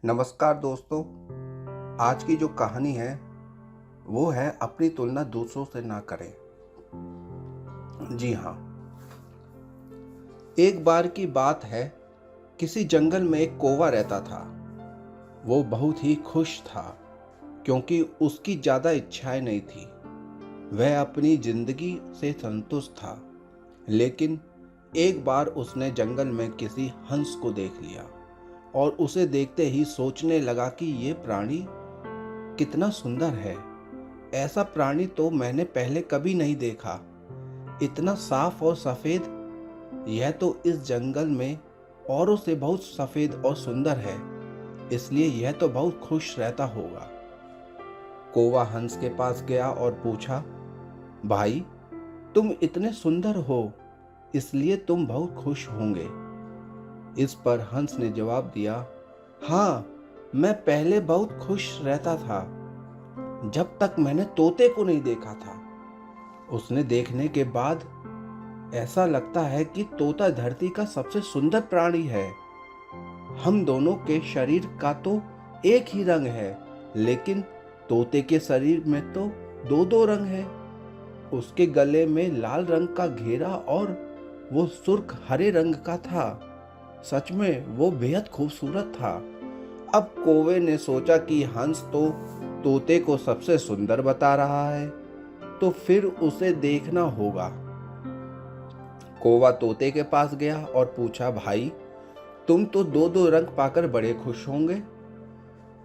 नमस्कार दोस्तों। आज की जो कहानी है वो है अपनी तुलना दूसरों से ना करें। जी हाँ, एक बार की बात है। किसी जंगल में एक कौवा रहता था। वो बहुत ही खुश था क्योंकि उसकी ज़्यादा इच्छाएं नहीं थी। वह अपनी जिंदगी से संतुष्ट था। लेकिन एक बार उसने जंगल में किसी हंस को देख लिया और उसे देखते ही सोचने लगा कि ये प्राणी कितना सुंदर है। ऐसा प्राणी तो मैंने पहले कभी नहीं देखा। इतना साफ और सफेद। यह तो इस जंगल में औरों से बहुत सफेद और सुंदर है, इसलिए यह तो बहुत खुश रहता होगा। कौवा हंस के पास गया और पूछा, भाई, तुम इतने सुंदर हो, इसलिए तुम बहुत खुश होंगे। इस पर हंस ने जवाब दिया, हाँ, मैं पहले बहुत खुश रहता था जब तक मैंने तोते को नहीं देखा था। उसने देखने के बाद ऐसा लगता है कि तोता धरती का सबसे सुंदर प्राणी है। हम दोनों के शरीर का तो एक ही रंग है, लेकिन तोते के शरीर में तो दो दो रंग है। उसके गले में लाल रंग का घेरा और वो सुर्ख हरे रंग का था। सच में वो बेहद खूबसूरत था। अब कौवे ने सोचा कि हंस तो तोते को सबसे सुंदर बता रहा है, तो फिर उसे देखना होगा। कौवा तोते के पास गया और पूछा, भाई, तुम तो दो दो रंग पाकर बड़े खुश होंगे।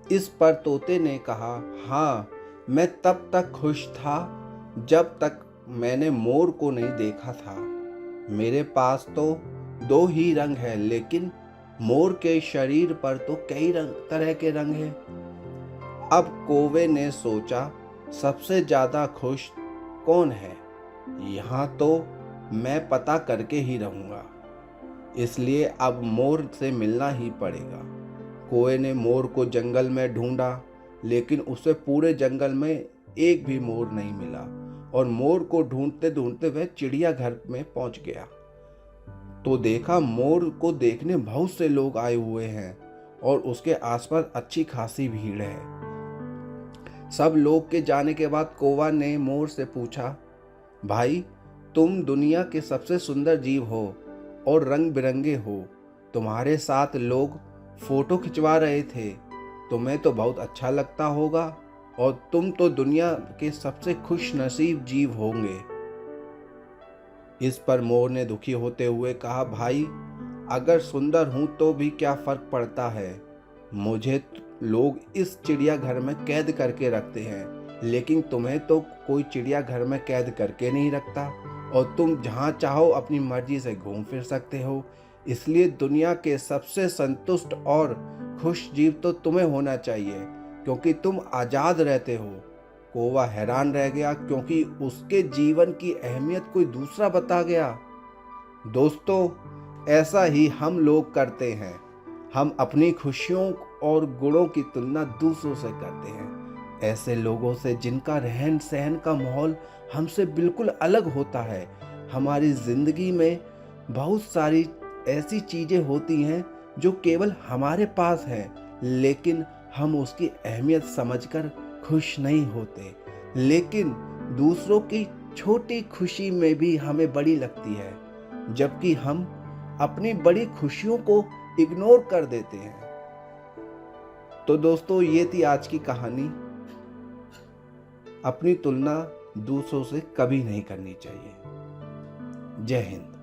इस पर तोते ने कहा, हाँ, मैं तब तक खुश था जब तक मैंने मोर को नहीं देखा था। मेरे पास तो दो ही रंग है, लेकिन मोर के शरीर पर तो कई तरह के रंग हैं। अब कौवे ने सोचा, सबसे ज्यादा खुश कौन है, यहाँ तो मैं पता करके ही रहूंगा। इसलिए अब मोर से मिलना ही पड़ेगा। कौवे ने मोर को जंगल में ढूंढा, लेकिन उसे पूरे जंगल में एक भी मोर नहीं मिला और मोर को ढूंढते ढूंढते वह चिड़ियाघर में पहुंच गया। तो देखा, मोर को देखने बहुत से लोग आए हुए हैं और उसके आसपास अच्छी खासी भीड़ है। सब लोग के जाने के बाद कौवा ने मोर से पूछा, भाई, तुम दुनिया के सबसे सुंदर जीव हो और रंग बिरंगे हो। तुम्हारे साथ लोग फोटो खिंचवा रहे थे। तुम्हें तो बहुत अच्छा लगता होगा और तुम तो दुनिया के सबसे खुश नसीब जीव होंगे। इस पर मोर ने दुखी होते हुए कहा, भाई, अगर सुंदर हूं तो भी क्या फर्क पड़ता है। मुझे लोग इस चिड़ियाघर में कैद करके रखते हैं, लेकिन तुम्हें तो कोई चिड़ियाघर में कैद करके नहीं रखता और तुम जहां चाहो अपनी मर्जी से घूम फिर सकते हो। इसलिए दुनिया के सबसे संतुष्ट और खुश जीव तो तुम्हें होना चाहिए, क्योंकि तुम आजाद रहते हो। कौवा हैरान रह गया क्योंकि उसके जीवन की अहमियत कोई दूसरा बता गया। दोस्तों, ऐसा ही हम लोग करते हैं। हम अपनी खुशियों और गुणों की तुलना दूसरों से करते हैं, ऐसे लोगों से जिनका रहन सहन का माहौल हमसे बिल्कुल अलग होता है। हमारी जिंदगी में बहुत सारी ऐसी चीजें होती हैं जो केवल हमारे पास हैं, लेकिन हम उसकी अहमियत समझकर खुश नहीं होते। लेकिन दूसरों की छोटी खुशी में भी हमें बड़ी लगती है, जबकि हम अपनी बड़ी खुशियों को इग्नोर कर देते हैं। तो दोस्तों, ये थी आज की कहानी। अपनी तुलना दूसरों से कभी नहीं करनी चाहिए। जय हिंद।